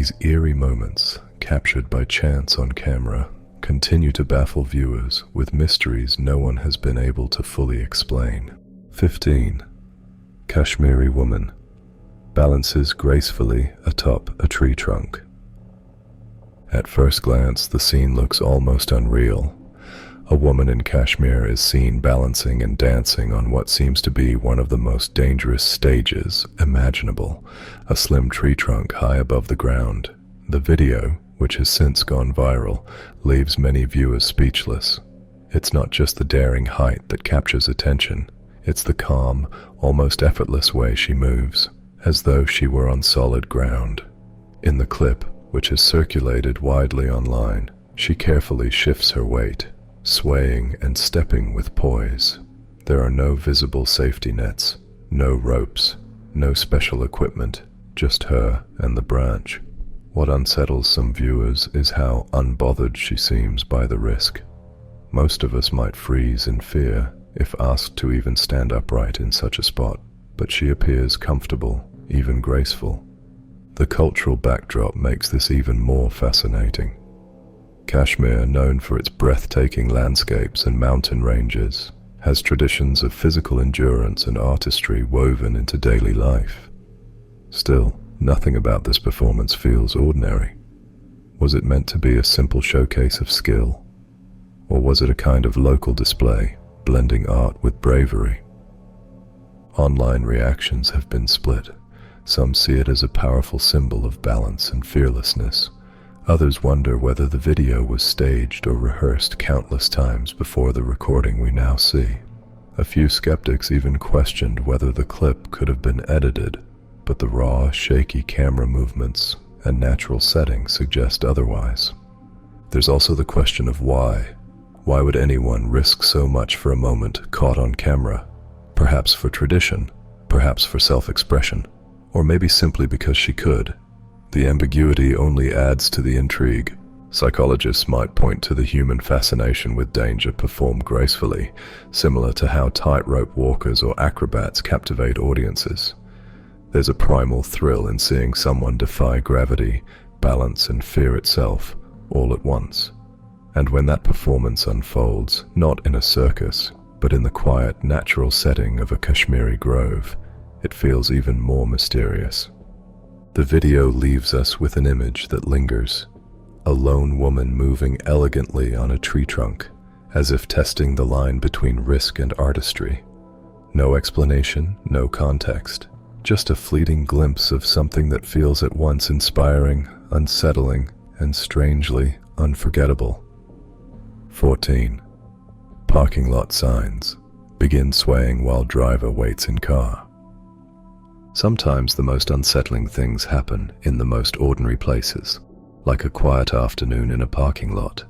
These eerie moments, captured by chance on camera, continue to baffle viewers with mysteries no one has been able to fully explain. 15. Kashmiri woman balances gracefully atop a tree trunk. At first glance, the scene looks almost unreal. A woman in Kashmir is seen balancing and dancing on what seems to be one of the most dangerous stages imaginable, a slim tree trunk high above the ground. The video, which has since gone viral, leaves many viewers speechless. It's not just the daring height that captures attention, it's the calm, almost effortless way she moves, as though she were on solid ground. In the clip, which has circulated widely online, she carefully shifts her weight, swaying and stepping with poise. There are no visible safety nets, no ropes, no special equipment, just her and the branch. What unsettles some viewers is how unbothered she seems by the risk. Most of us might freeze in fear if asked to even stand upright in such a spot, but she appears comfortable, even graceful. The cultural backdrop makes this even more fascinating. Kashmir, known for its breathtaking landscapes and mountain ranges, has traditions of physical endurance and artistry woven into daily life. Still, nothing about this performance feels ordinary. Was it meant to be a simple showcase of skill? Or was it a kind of local display, blending art with bravery? Online reactions have been split. Some see it as a powerful symbol of balance and fearlessness. Others wonder whether the video was staged or rehearsed countless times before the recording we now see. A few skeptics even questioned whether the clip could have been edited, but the raw, shaky camera movements and natural settings suggest otherwise. There's also the question of why. Why would anyone risk so much for a moment caught on camera? Perhaps for tradition, perhaps for self-expression, or maybe simply because she could. The ambiguity only adds to the intrigue. Psychologists might point to the human fascination with danger performed gracefully, similar to how tightrope walkers or acrobats captivate audiences. There's a primal thrill in seeing someone defy gravity, balance, and fear itself, all at once. And when that performance unfolds, not in a circus, but in the quiet, natural setting of a Kashmiri grove, it feels even more mysterious. The video leaves us with an image that lingers. A lone woman moving elegantly on a tree trunk, as if testing the line between risk and artistry. No explanation, no context, just a fleeting glimpse of something that feels at once inspiring, unsettling, and strangely unforgettable. 14. Parking lot signs begin swaying while driver waits in car. Sometimes the most unsettling things happen in the most ordinary places, like a quiet afternoon in a parking lot.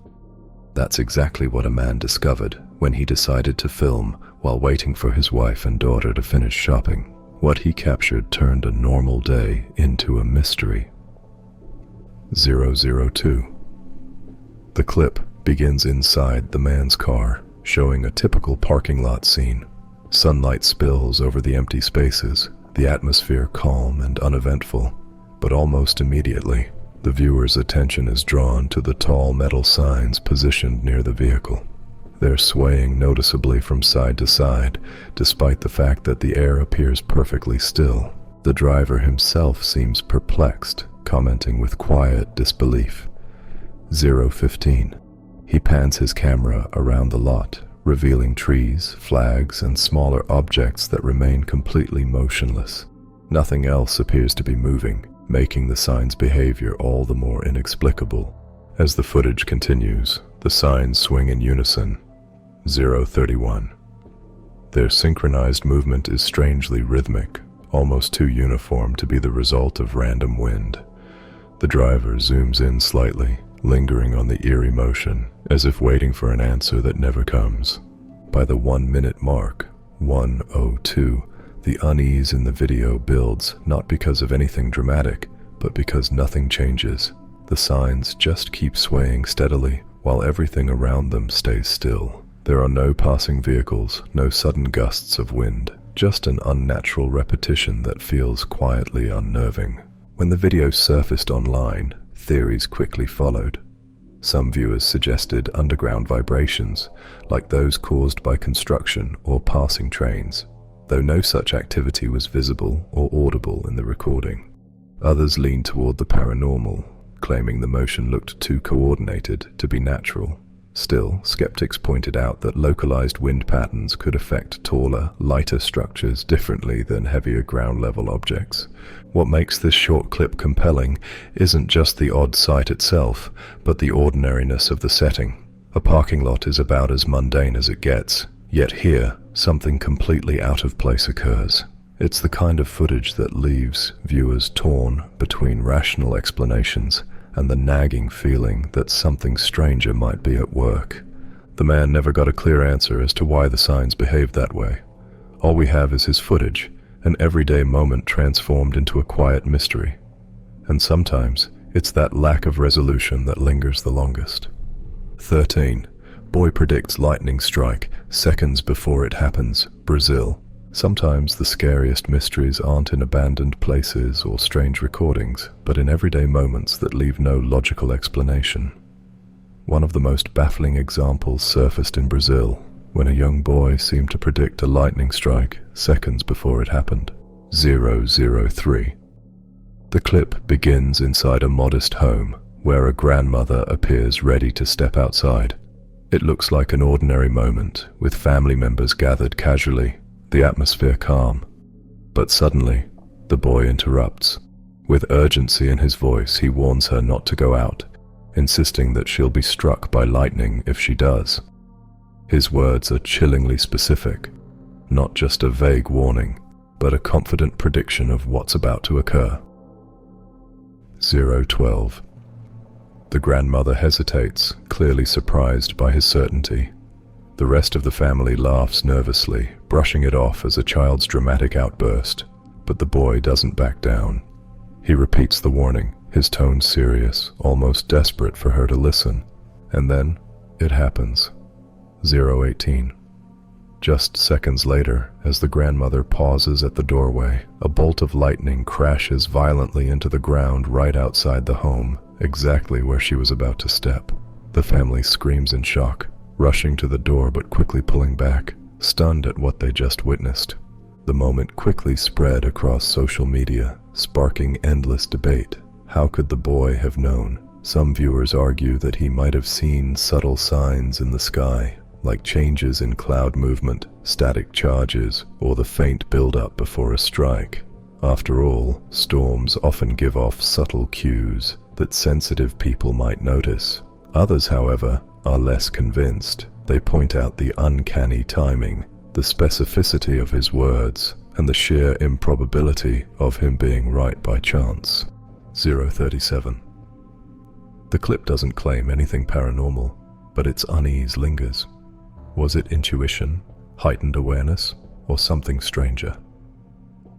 That's exactly what a man discovered when he decided to film while waiting for his wife and daughter to finish shopping. What he captured turned a normal day into a mystery. 002. The clip begins inside the man's car, showing a typical parking lot scene. Sunlight spills over the empty spaces, the atmosphere calm and uneventful, but almost immediately, the viewer's attention is drawn to the tall metal signs positioned near the vehicle. They're swaying noticeably from side to side, despite the fact that the air appears perfectly still. The driver himself seems perplexed, commenting with quiet disbelief. 015. He pans his camera around the lot, revealing trees, flags, and smaller objects that remain completely motionless. Nothing else appears to be moving, making the sign's behavior all the more inexplicable. As the footage continues, the signs swing in unison. 031. Their synchronized movement is strangely rhythmic, almost too uniform to be the result of random wind. The driver zooms in slightly, lingering on the eerie motion, as if waiting for an answer that never comes. By the 1-minute mark, 1:02, the unease in the video builds, not because of anything dramatic, but because nothing changes. The signs just keep swaying steadily, while everything around them stays still. There are no passing vehicles, no sudden gusts of wind, just an unnatural repetition that feels quietly unnerving. When the video surfaced online, theories quickly followed. Some viewers suggested underground vibrations, like those caused by construction or passing trains, though no such activity was visible or audible in the recording. Others leaned toward the paranormal, claiming the motion looked too coordinated to be natural. Still, skeptics pointed out that localized wind patterns could affect taller, lighter structures differently than heavier ground-level objects. What makes this short clip compelling isn't just the odd sight itself, but the ordinariness of the setting. A parking lot is about as mundane as it gets, yet here, something completely out of place occurs. It's the kind of footage that leaves viewers torn between rational explanations and the nagging feeling that something stranger might be at work. The man never got a clear answer as to why the signs behaved that way. All we have is his footage, an everyday moment transformed into a quiet mystery. And sometimes, it's that lack of resolution that lingers the longest. 13. Boy predicts lightning strike seconds before it happens, Brazil. Sometimes the scariest mysteries aren't in abandoned places or strange recordings, but in everyday moments that leave no logical explanation. One of the most baffling examples surfaced in Brazil, when a young boy seemed to predict a lightning strike seconds before it happened. 003. The clip begins inside a modest home, where a grandmother appears ready to step outside. It looks like an ordinary moment, with family members gathered casually, the atmosphere calm. But suddenly, the boy interrupts. With urgency in his voice, he warns her not to go out, insisting that she'll be struck by lightning if she does. His words are chillingly specific, not just a vague warning, but a confident prediction of what's about to occur. 012. The grandmother hesitates, clearly surprised by his certainty. The rest of the family laughs nervously, brushing it off as a child's dramatic outburst, but the boy doesn't back down. He repeats the warning, his tone serious, almost desperate for her to listen. And then, it happens. 018. Just seconds later, as the grandmother pauses at the doorway, a bolt of lightning crashes violently into the ground right outside the home, exactly where she was about to step. The family screams in shock, rushing to the door but quickly pulling back, stunned at what they just witnessed. The moment quickly spread across social media, sparking endless debate. How could the boy have known? Some viewers argue that he might have seen subtle signs in the sky, like changes in cloud movement, static charges, or the faint build-up before a strike. After all, storms often give off subtle cues that sensitive people might notice. Others, however, are less convinced. They point out the uncanny timing, the specificity of his words, and the sheer improbability of him being right by chance. 037. The clip doesn't claim anything paranormal, but its unease lingers. Was it intuition, heightened awareness, or something stranger?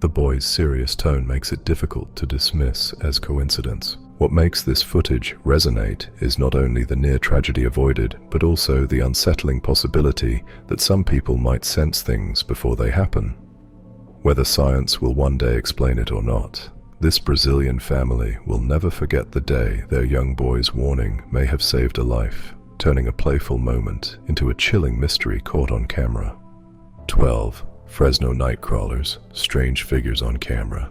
The boy's serious tone makes it difficult to dismiss as coincidence. What makes this footage resonate is not only the near tragedy avoided, but also the unsettling possibility that some people might sense things before they happen. Whether science will one day explain it or not, this Brazilian family will never forget the day their young boy's warning may have saved a life, turning a playful moment into a chilling mystery caught on camera. 12. Fresno nightcrawlers, strange figures on camera.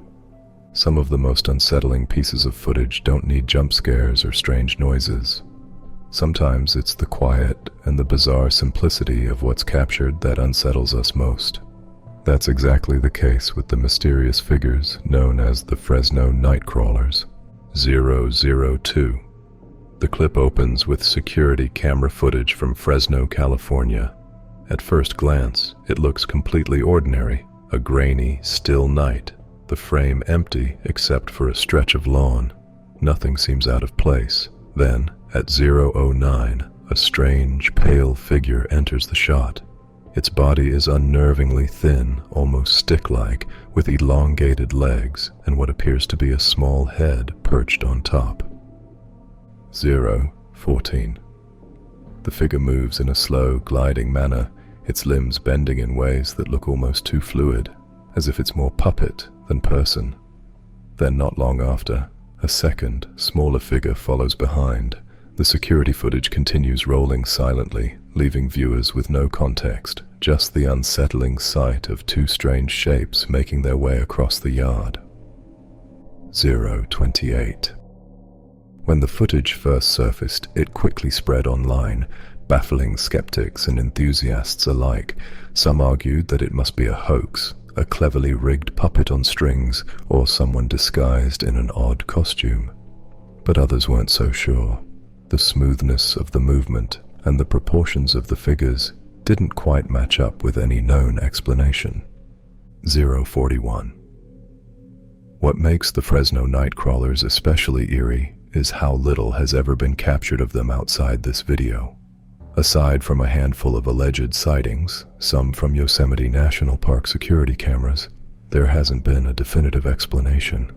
Some of the most unsettling pieces of footage don't need jump scares or strange noises. Sometimes it's the quiet and the bizarre simplicity of what's captured that unsettles us most. That's exactly the case with the mysterious figures known as the Fresno nightcrawlers. 002. The clip opens with security camera footage from Fresno, California. At first glance, it looks completely ordinary, a grainy, still night. The frame empty except for a stretch of lawn. Nothing seems out of place. Then, at 009, a strange, pale figure enters the shot. Its body is unnervingly thin, almost stick-like, with elongated legs and what appears to be a small head perched on top. 014. The figure moves in a slow, gliding manner, its limbs bending in ways that look almost too fluid, as if it's more puppet than person. Then not long after, a second, smaller figure follows behind. The security footage continues rolling silently, leaving viewers with no context, just the unsettling sight of two strange shapes making their way across the yard. 028. When the footage first surfaced, it quickly spread online, baffling skeptics and enthusiasts alike. Some argued that it must be a hoax, a cleverly rigged puppet on strings, or someone disguised in an odd costume. But others weren't so sure. The smoothness of the movement and the proportions of the figures didn't quite match up with any known explanation. 041. What makes the Fresno nightcrawlers especially eerie is how little has ever been captured of them outside this video. Aside from a handful of alleged sightings, some from Yosemite National Park security cameras, there hasn't been a definitive explanation.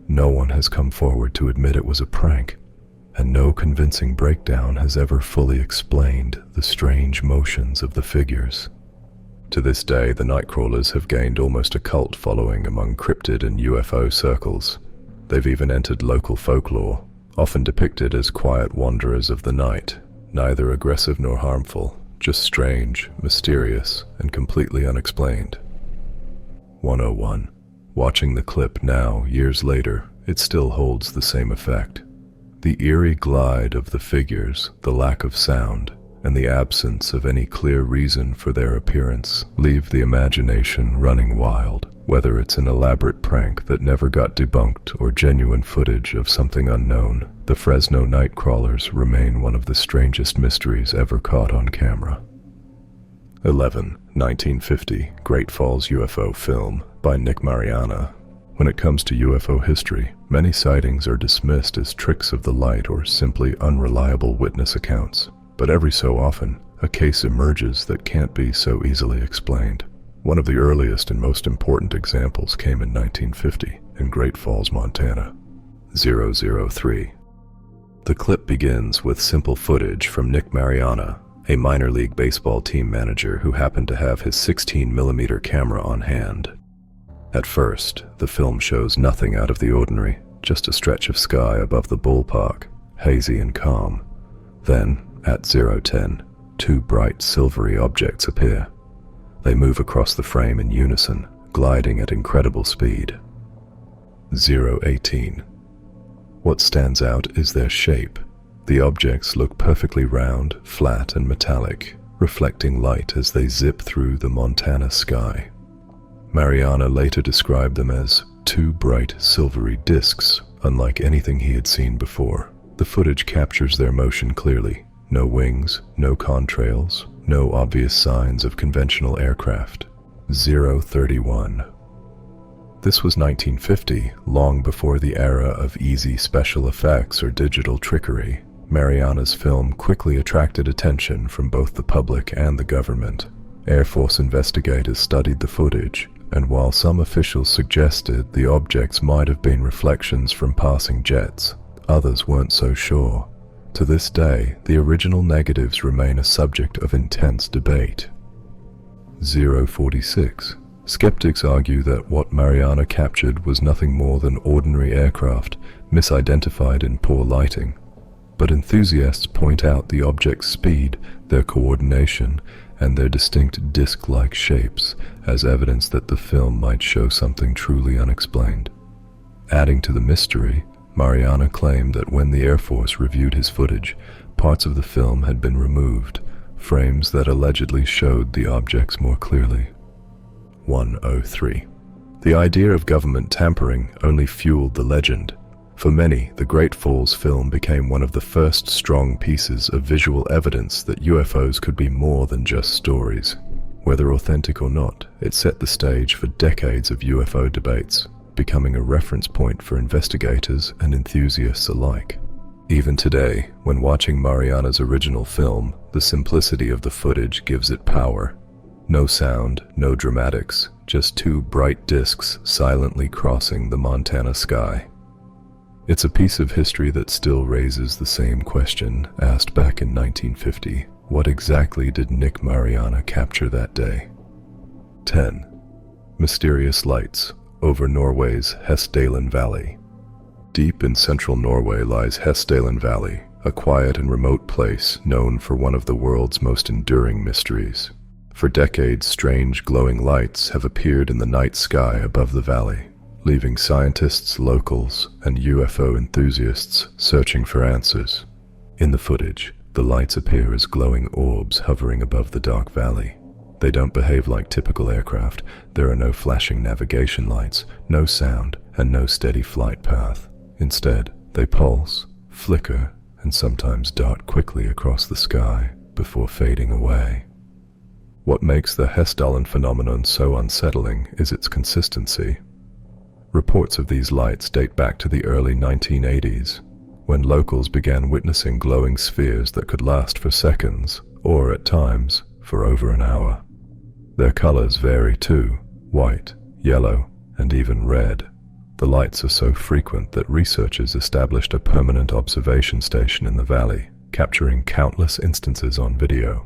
No one has come forward to admit it was a prank, and no convincing breakdown has ever fully explained the strange motions of the figures. To this day, the nightcrawlers have gained almost a cult following among cryptid and UFO circles. They've even entered local folklore, often depicted as quiet wanderers of the night, neither aggressive nor harmful, just strange, mysterious, and completely unexplained. 101. Watching the clip now, years later, it still holds the same effect. The eerie glide of the figures, the lack of sound, and the absence of any clear reason for their appearance leave the imagination running wild, whether it's an elaborate prank that never got debunked or genuine footage of something unknown. The Fresno nightcrawlers remain one of the strangest mysteries ever caught on camera. 11. 1950 Great Falls UFO film by Nick Mariana. When it comes to UFO history, many sightings are dismissed as tricks of the light or simply unreliable witness accounts. But every so often, a case emerges that can't be so easily explained. One of the earliest and most important examples came in 1950 in Great Falls, Montana. 003. The clip begins with simple footage from Nick Mariana, a minor league baseball team manager who happened to have his 16mm camera on hand. At first, the film shows nothing out of the ordinary, just a stretch of sky above the ballpark, hazy and calm. Then, at 010, two bright silvery objects appear. They move across the frame in unison, gliding at incredible speed. 018. What stands out is their shape. The objects look perfectly round, flat and metallic, reflecting light as they zip through the Montana sky. Mariana later described them as two bright silvery discs, unlike anything he had seen before. The footage captures their motion clearly. No wings, no contrails, no obvious signs of conventional aircraft. 031. This was 1950, long before the era of easy special effects or digital trickery. Mariana's film quickly attracted attention from both the public and the government. Air Force investigators studied the footage, and while some officials suggested the objects might have been reflections from passing jets, others weren't so sure. To this day, the original negatives remain a subject of intense debate. 046. Skeptics argue that what Mariana captured was nothing more than ordinary aircraft, misidentified in poor lighting. But enthusiasts point out the object's speed, their coordination, and their distinct disc-like shapes as evidence that the film might show something truly unexplained. Adding to the mystery, Mariana claimed that when the Air Force reviewed his footage, parts of the film had been removed, frames that allegedly showed the objects more clearly. 103. The idea of government tampering only fueled the legend. For many, the Great Falls film became one of the first strong pieces of visual evidence that UFOs could be more than just stories. Whether authentic or not, it set the stage for decades of UFO debates, becoming a reference point for investigators and enthusiasts alike. Even today, when watching Mariana's original film, the simplicity of the footage gives it power. No sound, no dramatics, just two bright discs silently crossing the Montana sky. It's a piece of history that still raises the same question asked back in 1950. What exactly did Nick Mariana capture that day? 10. Mysterious lights, over Norway's Hessdalen Valley. Deep in central Norway lies Hessdalen Valley, a quiet and remote place known for one of the world's most enduring mysteries. For decades, strange glowing lights have appeared in the night sky above the valley, leaving scientists, locals, and UFO enthusiasts searching for answers. In the footage, the lights appear as glowing orbs hovering above the dark valley. They don't behave like typical aircraft. There are no flashing navigation lights, no sound, and no steady flight path. Instead, they pulse, flicker, and sometimes dart quickly across the sky before fading away. What makes the Hessdalen phenomenon so unsettling is its consistency. Reports of these lights date back to the early 1980s, when locals began witnessing glowing spheres that could last for seconds, or at times, for over an hour. Their colors vary too: white, yellow, and even red. The lights are so frequent that researchers established a permanent observation station in the valley, capturing countless instances on video.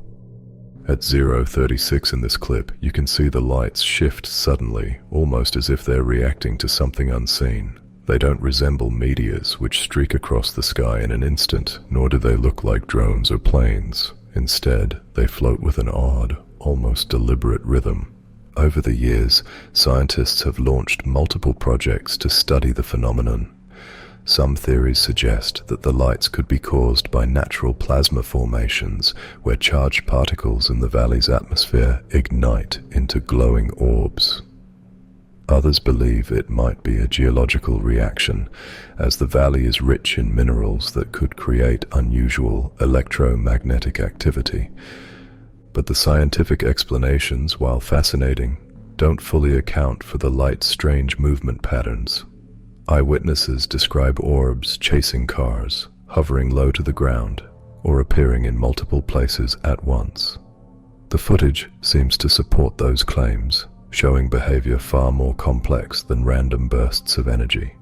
At 0:36 in this clip, you can see the lights shift suddenly, almost as if they're reacting to something unseen. They don't resemble meteors, which streak across the sky in an instant, nor do they look like drones or planes. Instead, they float with an odd, almost deliberate rhythm. Over the years, scientists have launched multiple projects to study the phenomenon. Some theories suggest that the lights could be caused by natural plasma formations, where charged particles in the valley's atmosphere ignite into glowing orbs. Others believe it might be a geological reaction, as the valley is rich in minerals that could create unusual electromagnetic activity. But the scientific explanations, while fascinating, don't fully account for the light's strange movement patterns. Eyewitnesses describe orbs chasing cars, hovering low to the ground, or appearing in multiple places at once. The footage seems to support those claims, showing behavior far more complex than random bursts of energy.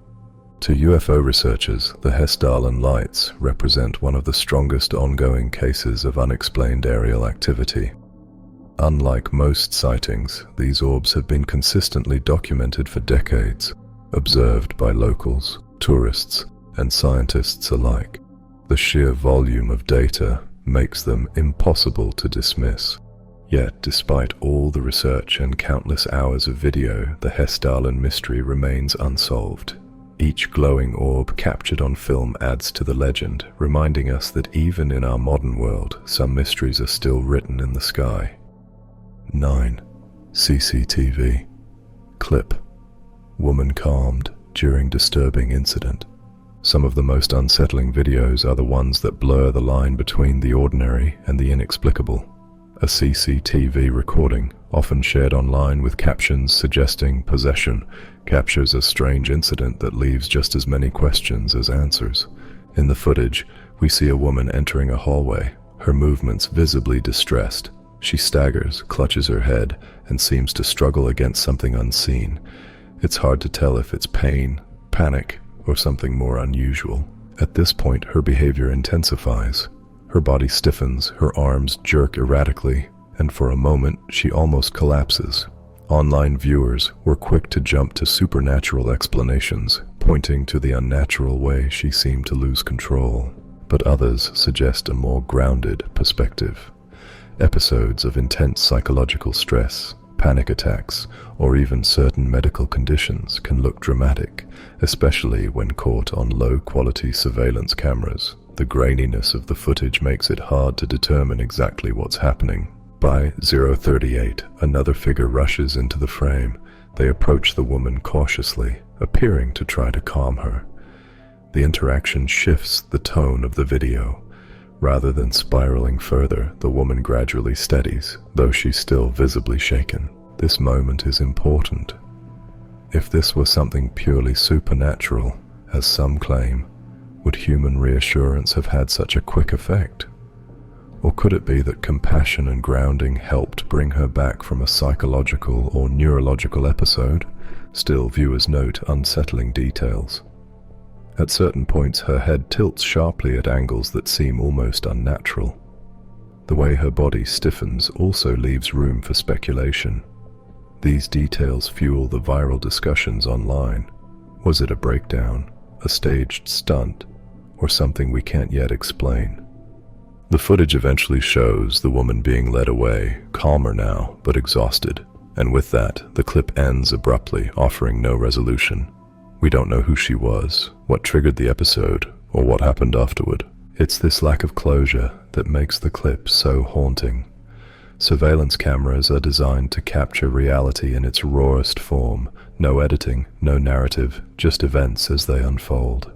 To UFO researchers, the Hessdalen lights represent one of the strongest ongoing cases of unexplained aerial activity. Unlike most sightings, these orbs have been consistently documented for decades, observed by locals, tourists, and scientists alike. The sheer volume of data makes them impossible to dismiss. Yet, despite all the research and countless hours of video, the Hessdalen mystery remains unsolved. Each glowing orb captured on film adds to the legend, reminding us that even in our modern world, some mysteries are still written in the sky. 9. CCTV. Clip. Woman calmed during disturbing incident. Some of the most unsettling videos are the ones that blur the line between the ordinary and the inexplicable. A CCTV recording, often shared online with captions suggesting possession, captures a strange incident that leaves just as many questions as answers. In the footage, we see a woman entering a hallway, her movements visibly distressed. She staggers, clutches her head, and seems to struggle against something unseen. It's hard to tell if it's pain, panic, or something more unusual. At this point, her behavior intensifies. Her body stiffens, her arms jerk erratically, and for a moment, she almost collapses. Online viewers were quick to jump to supernatural explanations, pointing to the unnatural way she seemed to lose control. But others suggest a more grounded perspective. Episodes of intense psychological stress, panic attacks, or even certain medical conditions can look dramatic, especially when caught on low-quality surveillance cameras. The graininess of the footage makes it hard to determine exactly what's happening. By 0:38, another figure rushes into the frame. They approach the woman cautiously, appearing to try to calm her. The interaction shifts the tone of the video. Rather than spiraling further, the woman gradually steadies, though she's still visibly shaken. This moment is important. If this were something purely supernatural, as some claim, would human reassurance have had such a quick effect? Or could it be that compassion and grounding helped bring her back from a psychological or neurological episode? Still, viewers note unsettling details. At certain points, her head tilts sharply at angles that seem almost unnatural. The way her body stiffens also leaves room for speculation. These details fuel the viral discussions online. Was it a breakdown, a staged stunt, or something we can't yet explain? The footage eventually shows the woman being led away, calmer now, but exhausted. And with that, the clip ends abruptly, offering no resolution. We don't know who she was, what triggered the episode, or what happened afterward. It's this lack of closure that makes the clip so haunting. Surveillance cameras are designed to capture reality in its rawest form. No editing, no narrative, just events as they unfold.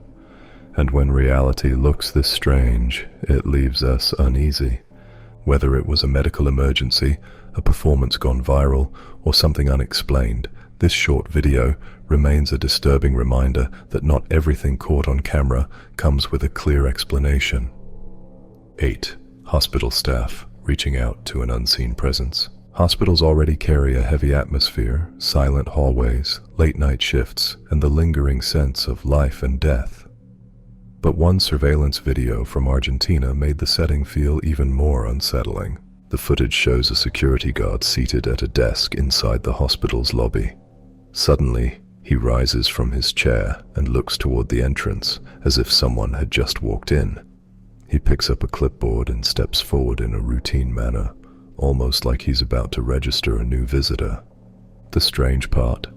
And when reality looks this strange, it leaves us uneasy. Whether it was a medical emergency, a performance gone viral, or something unexplained, this short video remains a disturbing reminder that not everything caught on camera comes with a clear explanation. 8. Hospital staff reaching out to an unseen presence. Hospitals already carry a heavy atmosphere, silent hallways, late-night shifts, and the lingering sense of life and death. But one surveillance video from Argentina made the setting feel even more unsettling. The footage shows a security guard seated at a desk inside the hospital's lobby. Suddenly, he rises from his chair and looks toward the entrance, as if someone had just walked in. He picks up a clipboard and steps forward in a routine manner, almost like he's about to register a new visitor. The strange part,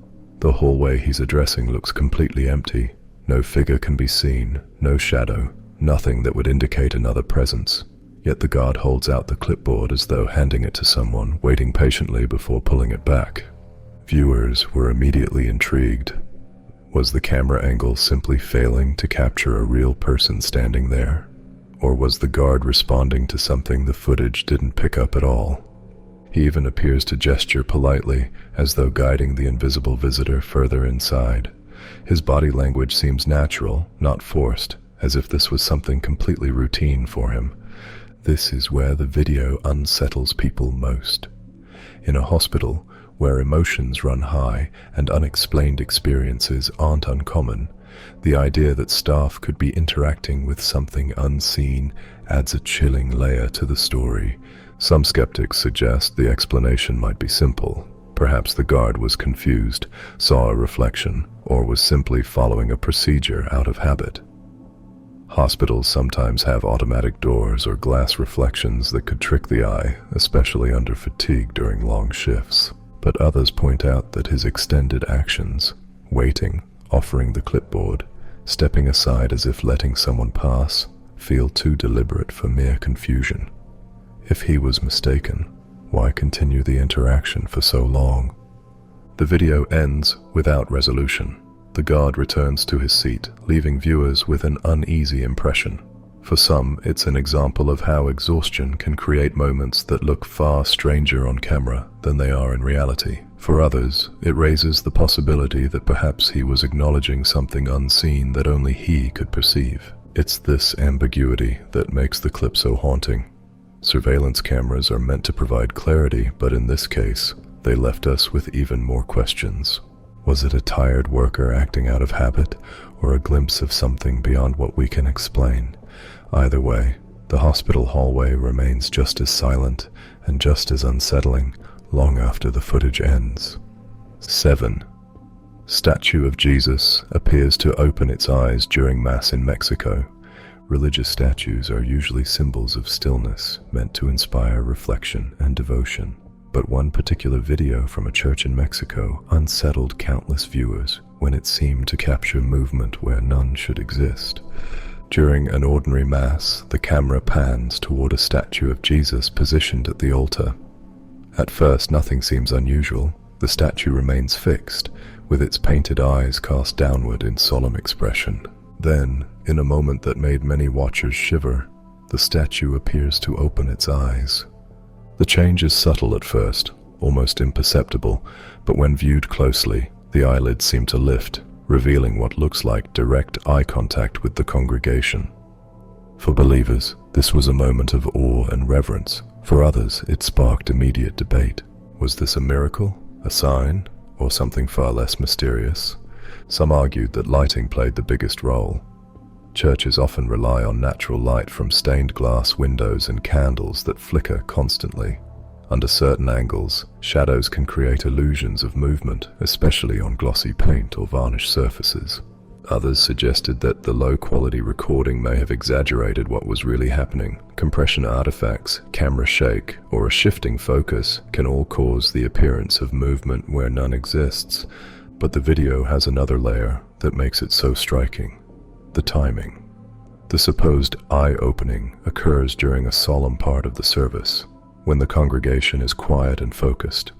the hallway he's addressing looks completely empty. No figure can be seen, no shadow, nothing that would indicate another presence. Yet the guard holds out the clipboard as though handing it to someone, waiting patiently before pulling it back. Viewers were immediately intrigued. Was the camera angle simply failing to capture a real person standing there? Or was the guard responding to something the footage didn't pick up at all? He even appears to gesture politely, as though guiding the invisible visitor further inside. His body language seems natural, not forced, as if this was something completely routine for him. This is where the video unsettles people most. In a hospital, where emotions run high and unexplained experiences aren't uncommon, the idea that staff could be interacting with something unseen adds a chilling layer to the story. Some skeptics suggest the explanation might be simple. Perhaps the guard was confused, saw a reflection, or was simply following a procedure out of habit. Hospitals sometimes have automatic doors or glass reflections that could trick the eye, especially under fatigue during long shifts. But others point out that his extended actions, waiting, offering the clipboard, stepping aside as if letting someone pass, feel too deliberate for mere confusion. If he was mistaken, why continue the interaction for so long? The video ends without resolution. The guard returns to his seat, leaving viewers with an uneasy impression. For some, it's an example of how exhaustion can create moments that look far stranger on camera than they are in reality. For others, it raises the possibility that perhaps he was acknowledging something unseen that only he could perceive. It's this ambiguity that makes the clip so haunting. Surveillance cameras are meant to provide clarity, but in this case, they left us with even more questions. Was it a tired worker acting out of habit, or a glimpse of something beyond what we can explain? Either way, the hospital hallway remains just as silent and just as unsettling long after the footage ends. 7. Statue of Jesus appears to open its eyes during Mass in Mexico. Religious statues are usually symbols of stillness, meant to inspire reflection and devotion. But one particular video from a church in Mexico unsettled countless viewers when it seemed to capture movement where none should exist. During an ordinary Mass, the camera pans toward a statue of Jesus positioned at the altar. At first, nothing seems unusual. The statue remains fixed, with its painted eyes cast downward in solemn expression. Then, in a moment that made many watchers shiver, the statue appears to open its eyes. The change is subtle at first, almost imperceptible, but when viewed closely, the eyelids seem to lift, revealing what looks like direct eye contact with the congregation. For believers, this was a moment of awe and reverence. For others, it sparked immediate debate. Was this a miracle, a sign, or something far less mysterious? Some argued that lighting played the biggest role. Churches often rely on natural light from stained glass windows and candles that flicker constantly. Under certain angles, shadows can create illusions of movement, especially on glossy paint or varnish surfaces. Others suggested that the low-quality recording may have exaggerated what was really happening. Compression artifacts, camera shake, or a shifting focus can all cause the appearance of movement where none exists, but the video has another layer that makes it so striking: the timing. The supposed eye-opening occurs during a solemn part of the service, when the congregation is quiet and focused.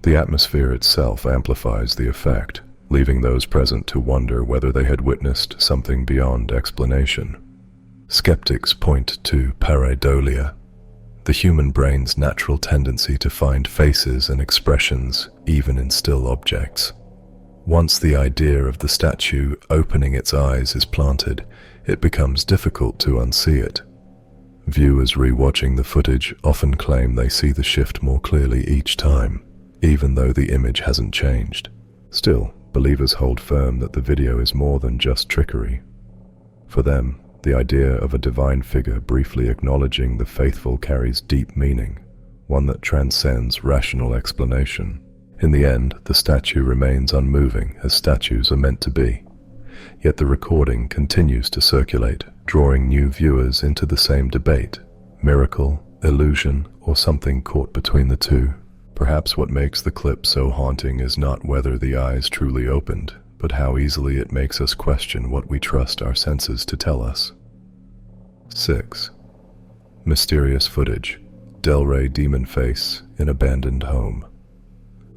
The atmosphere itself amplifies the effect, leaving those present to wonder whether they had witnessed something beyond explanation. Skeptics point to pareidolia, the human brain's natural tendency to find faces and expressions even in still objects. Once the idea of the statue opening its eyes is planted, it becomes difficult to unsee it. Viewers rewatching the footage often claim they see the shift more clearly each time, even though the image hasn't changed. Still, believers hold firm that the video is more than just trickery. For them, the idea of a divine figure briefly acknowledging the faithful carries deep meaning, one that transcends rational explanation. In the end, the statue remains unmoving, as statues are meant to be. Yet the recording continues to circulate, drawing new viewers into the same debate: miracle, illusion, or something caught between the two. Perhaps what makes the clip so haunting is not whether the eyes truly opened, but how easily it makes us question what we trust our senses to tell us. 6. Mysterious footage. Delray demon face in abandoned home.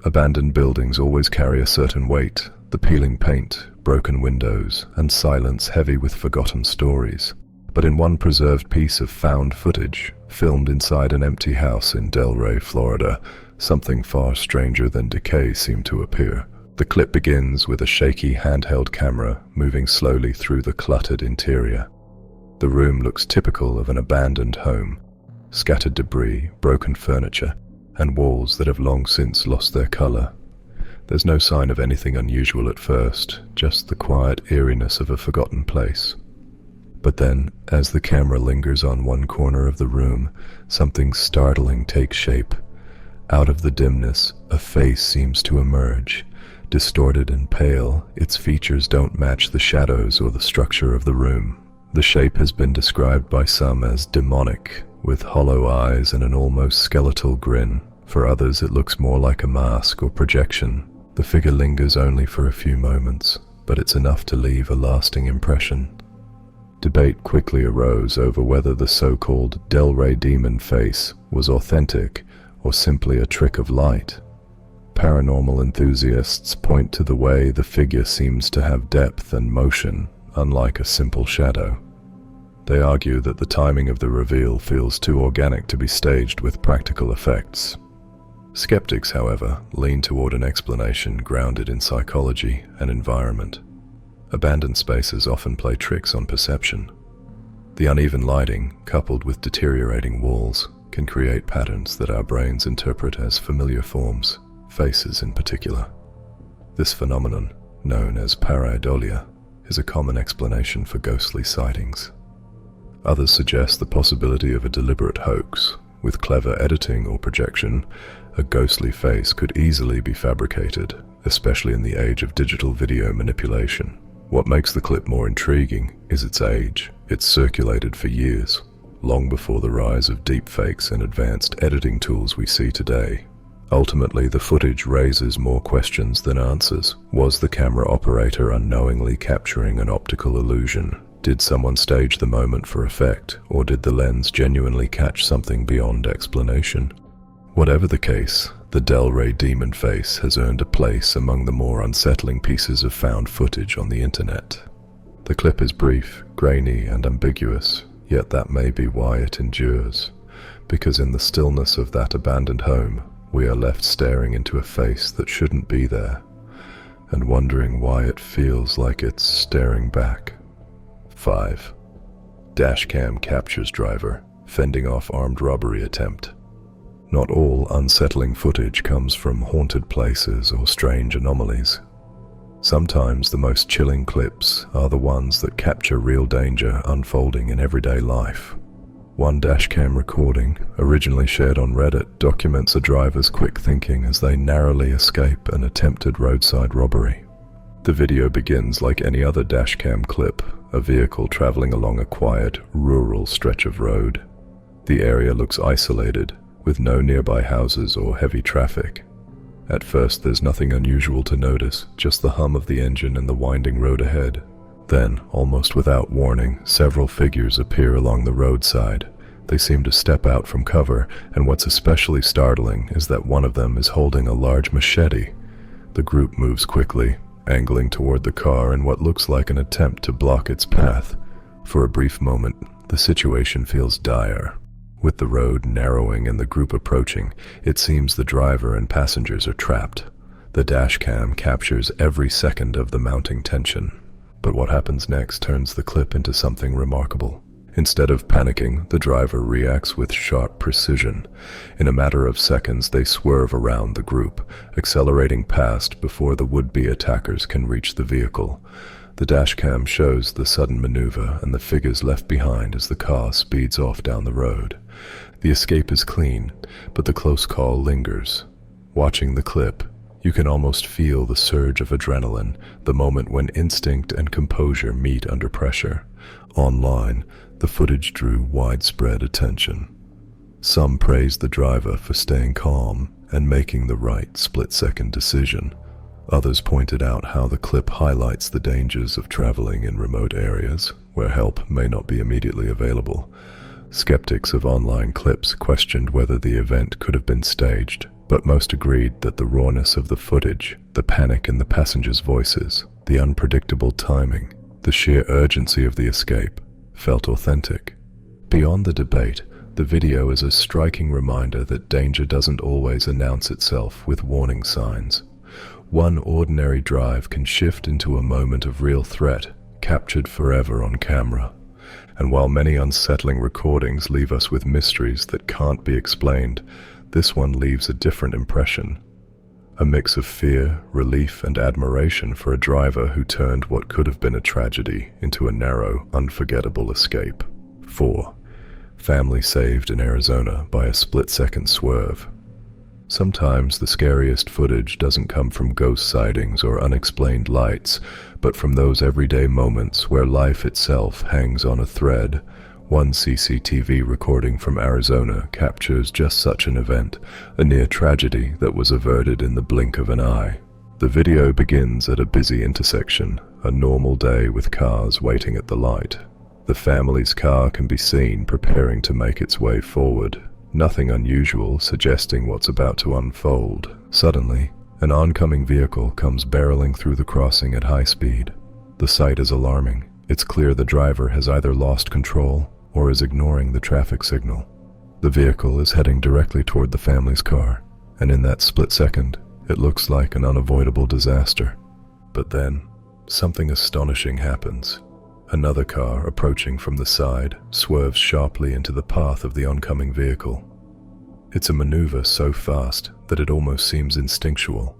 Abandoned buildings always carry a certain weight: the peeling paint, broken windows, and silence heavy with forgotten stories. But in one preserved piece of found footage, filmed inside an empty house in Delray, Florida, something far stranger than decay seemed to appear. The clip begins with a shaky handheld camera moving slowly through the cluttered interior. The room looks typical of an abandoned home: scattered debris, broken furniture, and walls that have long since lost their color. There's no sign of anything unusual at first, just the quiet eeriness of a forgotten place. But then, as the camera lingers on one corner of the room, something startling takes shape. Out of the dimness, a face seems to emerge. Distorted and pale, its features don't match the shadows or the structure of the room. The shape has been described by some as demonic, with hollow eyes and an almost skeletal grin. For others, it looks more like a mask or projection. The figure lingers only for a few moments, but it's enough to leave a lasting impression. Debate quickly arose over whether the so-called Delray demon face was authentic or simply a trick of light. Paranormal enthusiasts point to the way the figure seems to have depth and motion, unlike a simple shadow. They argue that the timing of the reveal feels too organic to be staged with practical effects. Skeptics, however, lean toward an explanation grounded in psychology and environment. Abandoned spaces often play tricks on perception. The uneven lighting, coupled with deteriorating walls, can create patterns that our brains interpret as familiar forms, faces in particular. This phenomenon, known as pareidolia, is a common explanation for ghostly sightings. Others suggest the possibility of a deliberate hoax. With clever editing or projection, a ghostly face could easily be fabricated, especially in the age of digital video manipulation. What makes the clip more intriguing is its age. It's circulated for years, long before the rise of deepfakes and advanced editing tools we see today. Ultimately, the footage raises more questions than answers. Was the camera operator unknowingly capturing an optical illusion? Did someone stage the moment for effect, or did the lens genuinely catch something beyond explanation? Whatever the case, the Delray demon face has earned a place among the more unsettling pieces of found footage on the internet. The clip is brief, grainy, and ambiguous, yet that may be why it endures, because in the stillness of that abandoned home, we are left staring into a face that shouldn't be there, and wondering why it feels like it's staring back. 5. Dashcam captures driver fending off armed robbery attempt. Not all unsettling footage comes from haunted places or strange anomalies. Sometimes the most chilling clips are the ones that capture real danger unfolding in everyday life. One dashcam recording, originally shared on Reddit, documents a driver's quick thinking as they narrowly escape an attempted roadside robbery. The video begins like any other dashcam clip, a vehicle traveling along a quiet, rural stretch of road. The area looks isolated, with no nearby houses or heavy traffic. At first, there's nothing unusual to notice, just the hum of the engine and the winding road ahead. Then, almost without warning, several figures appear along the roadside. They seem to step out from cover, and what's especially startling is that one of them is holding a large machete. The group moves quickly, angling toward the car in what looks like an attempt to block its path. For a brief moment, the situation feels dire. With the road narrowing and the group approaching, it seems the driver and passengers are trapped. The dashcam captures every second of the mounting tension. But what happens next turns the clip into something remarkable. Instead of panicking, the driver reacts with sharp precision. In a matter of seconds, they swerve around the group, accelerating past before the would-be attackers can reach the vehicle. The dashcam shows the sudden maneuver and the figures left behind as the car speeds off down the road. The escape is clean, but the close call lingers. Watching the clip, you can almost feel the surge of adrenaline, the moment when instinct and composure meet under pressure. Online, the footage drew widespread attention. Some praised the driver for staying calm and making the right split-second decision. Others pointed out how the clip highlights the dangers of traveling in remote areas, where help may not be immediately available. Skeptics of online clips questioned whether the event could have been staged, but most agreed that the rawness of the footage, the panic in the passengers' voices, the unpredictable timing, the sheer urgency of the escape, felt authentic. Beyond the debate, the video is a striking reminder that danger doesn't always announce itself with warning signs. One ordinary drive can shift into a moment of real threat, captured forever on camera. And while many unsettling recordings leave us with mysteries that can't be explained, this one leaves a different impression. A mix of fear, relief, and admiration for a driver who turned what could have been a tragedy into a narrow, unforgettable escape. 4. Family saved in Arizona by a split-second swerve. Sometimes the scariest footage doesn't come from ghost sightings or unexplained lights, but from those everyday moments where life itself hangs on a thread. One CCTV recording from Arizona captures just such an event, a near tragedy that was averted in the blink of an eye. The video begins at a busy intersection, a normal day with cars waiting at the light. The family's car can be seen preparing to make its way forward. Nothing unusual suggesting what's about to unfold. Suddenly, an oncoming vehicle comes barreling through the crossing at high speed. The sight is alarming. It's clear the driver has either lost control or is ignoring the traffic signal. The vehicle is heading directly toward the family's car, and in that split second, it looks like an unavoidable disaster. But then, something astonishing happens. Another car, approaching from the side, swerves sharply into the path of the oncoming vehicle. It's a maneuver so fast that it almost seems instinctual.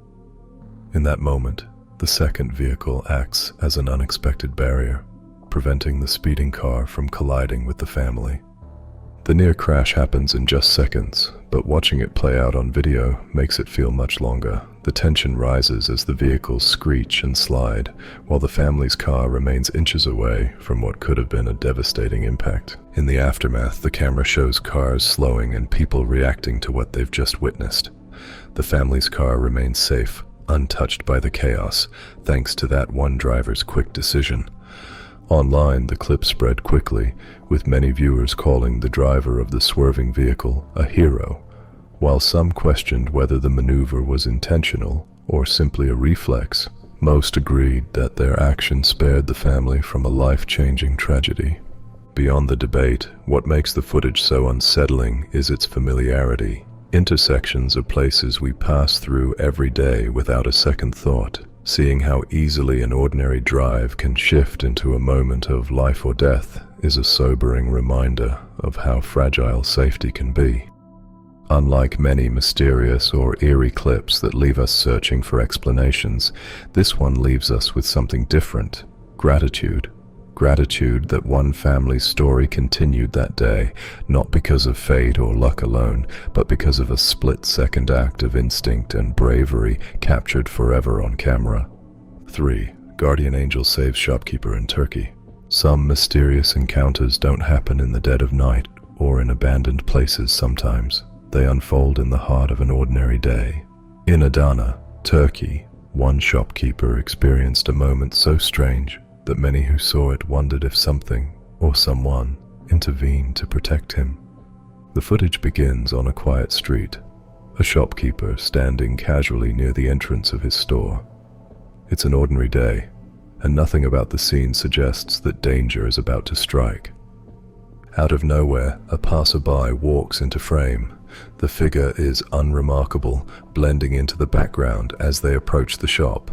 In that moment, the second vehicle acts as an unexpected barrier, preventing the speeding car from colliding with the family. The near crash happens in just seconds, but watching it play out on video makes it feel much longer. The tension rises as the vehicles screech and slide, while the family's car remains inches away from what could have been a devastating impact. In the aftermath, the camera shows cars slowing and people reacting to what they've just witnessed. The family's car remains safe, untouched by the chaos, thanks to that one driver's quick decision. Online, the clip spread quickly, with many viewers calling the driver of the swerving vehicle a hero. While some questioned whether the maneuver was intentional or simply a reflex, most agreed that their action spared the family from a life-changing tragedy. Beyond the debate, what makes the footage so unsettling is its familiarity. Intersections are places we pass through every day without a second thought. Seeing how easily an ordinary drive can shift into a moment of life or death is a sobering reminder of how fragile safety can be. Unlike many mysterious or eerie clips that leave us searching for explanations, this one leaves us with something different: gratitude. Gratitude that one family's story continued that day, not because of fate or luck alone, but because of a split-second act of instinct and bravery captured forever on camera. 3. Guardian angel saves shopkeeper in Turkey. Some mysterious encounters don't happen in the dead of night or in abandoned places sometimes. They unfold in the heart of an ordinary day. In Adana, Turkey, one shopkeeper experienced a moment so strange that many who saw it wondered if something or someone intervened to protect him. The footage begins on a quiet street, a shopkeeper standing casually near the entrance of his store. It's an ordinary day, and nothing about the scene suggests that danger is about to strike. Out of nowhere, a passerby walks into frame. The figure is unremarkable, blending into the background as they approach the shop.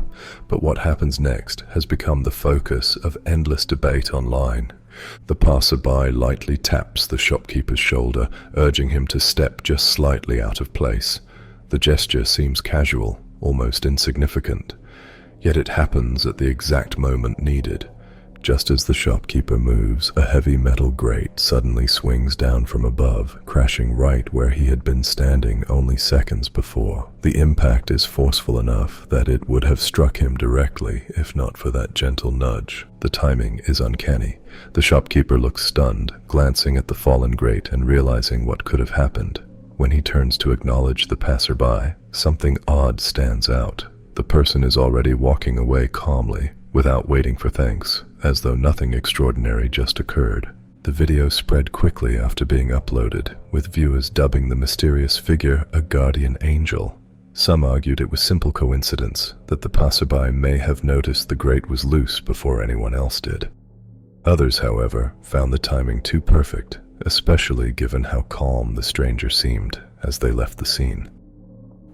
But what happens next has become the focus of endless debate online. The passerby lightly taps the shopkeeper's shoulder, urging him to step just slightly out of place. The gesture seems casual, almost insignificant. Yet it happens at the exact moment needed. Just as the shopkeeper moves, a heavy metal grate suddenly swings down from above, crashing right where he had been standing only seconds before. The impact is forceful enough that it would have struck him directly if not for that gentle nudge. The timing is uncanny. The shopkeeper looks stunned, glancing at the fallen grate and realizing what could have happened. When he turns to acknowledge the passerby, something odd stands out. The person is already walking away calmly, without waiting for thanks, as though nothing extraordinary just occurred. The video spread quickly after being uploaded, with viewers dubbing the mysterious figure a guardian angel. Some argued it was simple coincidence, that the passerby may have noticed the grate was loose before anyone else did. Others, however, found the timing too perfect, especially given how calm the stranger seemed as they left the scene.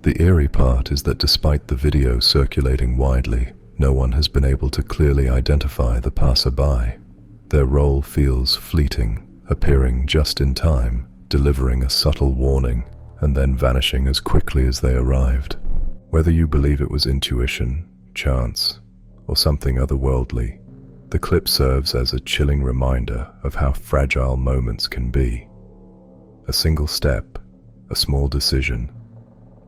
The eerie part is that despite the video circulating widely, no one has been able to clearly identify the passerby. Their role feels fleeting, appearing just in time, delivering a subtle warning, and then vanishing as quickly as they arrived. Whether you believe it was intuition, chance, or something otherworldly, the clip serves as a chilling reminder of how fragile moments can be. A single step, a small decision,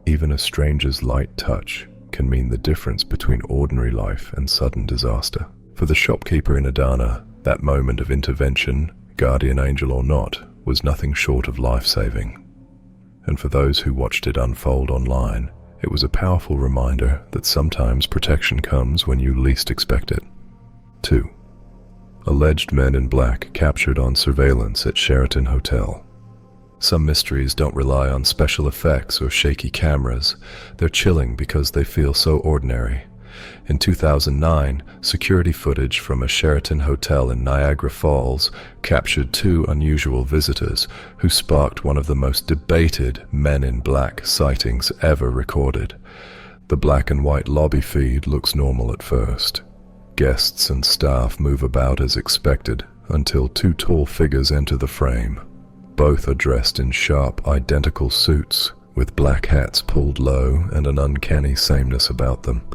even a stranger's light touch can mean the difference between ordinary life and sudden disaster. For the shopkeeper in Adana, that moment of intervention, guardian angel or not, was nothing short of life-saving. And for those who watched it unfold online, it was a powerful reminder that sometimes protection comes when you least expect it. 2. Alleged men in black captured on surveillance at Sheraton Hotel. Some mysteries don't rely on special effects or shaky cameras. They're chilling because they feel so ordinary. In 2009, security footage from a Sheraton hotel in Niagara Falls captured two unusual visitors who sparked one of the most debated men in black sightings ever recorded. The black and white lobby feed looks normal at first. Guests and staff move about as expected until two tall figures enter the frame. Both are dressed in sharp, identical suits, with black hats pulled low and an uncanny sameness about them.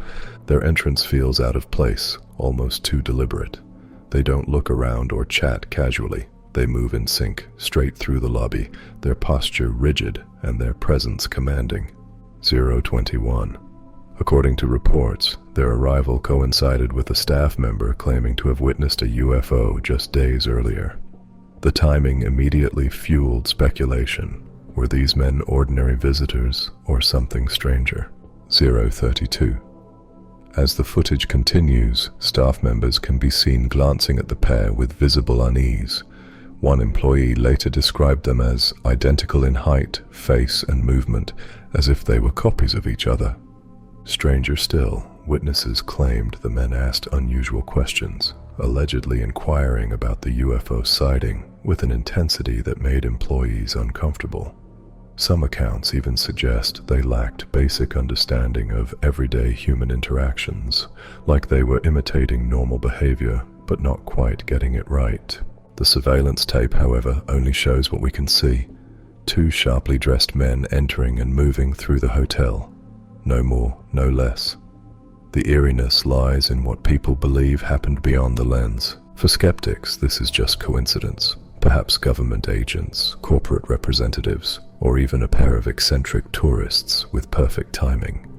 Their entrance feels out of place, almost too deliberate. They don't look around or chat casually. They move in sync, straight through the lobby, their posture rigid and their presence commanding. 021. According to reports, their arrival coincided with a staff member claiming to have witnessed a UFO just days earlier. The timing immediately fueled speculation. Were these men ordinary visitors or something stranger? 032. As the footage continues, staff members can be seen glancing at the pair with visible unease. One employee later described them as identical in height, face, and movement, as if they were copies of each other. Stranger still, witnesses claimed the men asked unusual questions, allegedly inquiring about the UFO sighting with an intensity that made employees uncomfortable. Some accounts even suggest they lacked basic understanding of everyday human interactions, like they were imitating normal behavior, but not quite getting it right. The surveillance tape, however, only shows what we can see. Two sharply dressed men entering and moving through the hotel. No more, no less. The eeriness lies in what people believe happened beyond the lens. For skeptics, this is just coincidence. Perhaps government agents, corporate representatives, or even a pair of eccentric tourists with perfect timing.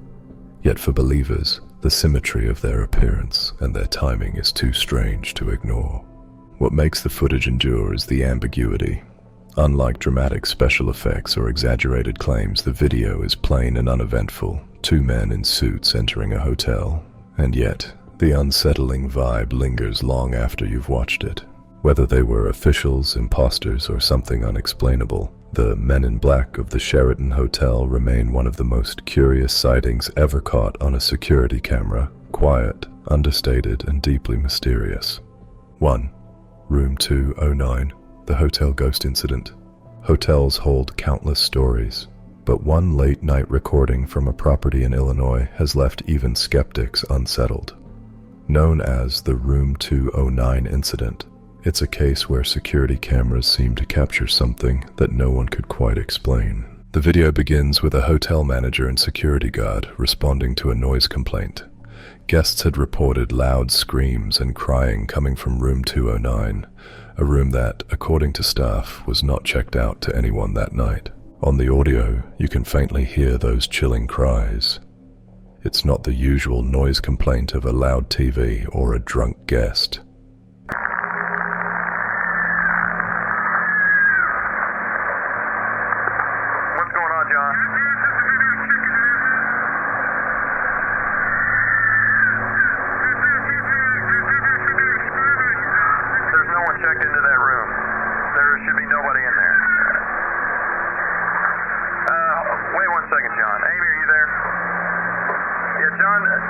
Yet for believers, the symmetry of their appearance and their timing is too strange to ignore. What makes the footage endure is the ambiguity. Unlike dramatic special effects or exaggerated claims, the video is plain and uneventful. Two men in suits entering a hotel, and yet the unsettling vibe lingers long after you've watched it. Whether they were officials, imposters, or something unexplainable, the men in black of the Sheraton Hotel remain one of the most curious sightings ever caught on a security camera. Quiet, understated, and deeply mysterious. 1. Room 209, the hotel ghost incident. Hotels hold countless stories, but one late-night recording from a property in Illinois has left even skeptics unsettled. Known as the Room 209 incident, it's a case where security cameras seem to capture something that no one could quite explain. The video begins with a hotel manager and security guard responding to a noise complaint. Guests had reported loud screams and crying coming from room 209, a room that, according to staff, was not checked out to anyone that night. On the audio, you can faintly hear those chilling cries. It's not the usual noise complaint of a loud TV or a drunk guest.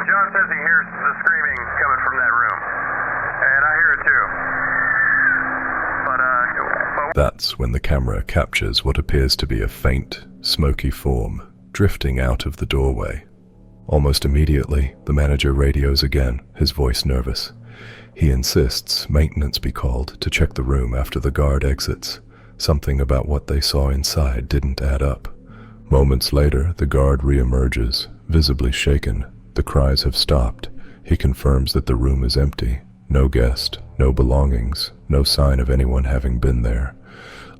John says he hears the screaming coming from that room, and I hear it too. But That's when the camera captures what appears to be a faint, smoky form drifting out of the doorway. Almost immediately, the manager radios again, his voice nervous. He insists maintenance be called to check the room after the guard exits. Something about what they saw inside didn't add up. Moments later, the guard reemerges, visibly shaken. The cries have stopped. He confirms that the room is empty. No guest, no belongings, no sign of anyone having been there.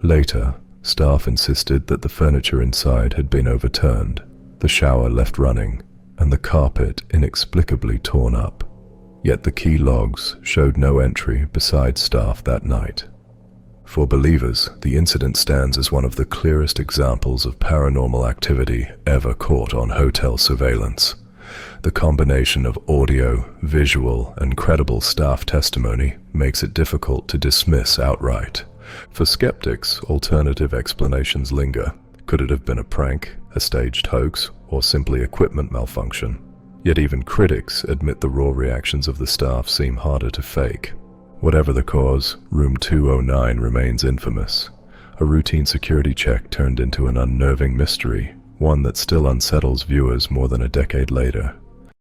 Later, staff insisted that the furniture inside had been overturned, the shower left running, and the carpet inexplicably torn up. Yet the key logs showed no entry besides staff that night. For believers, the incident stands as one of the clearest examples of paranormal activity ever caught on hotel surveillance. The combination of audio, visual, and credible staff testimony makes it difficult to dismiss outright. For skeptics, alternative explanations linger. Could it have been a prank, a staged hoax, or simply equipment malfunction? Yet even critics admit the raw reactions of the staff seem harder to fake. Whatever the cause, Room 209 remains infamous. A routine security check turned into an unnerving mystery, one that still unsettles viewers more than a decade later.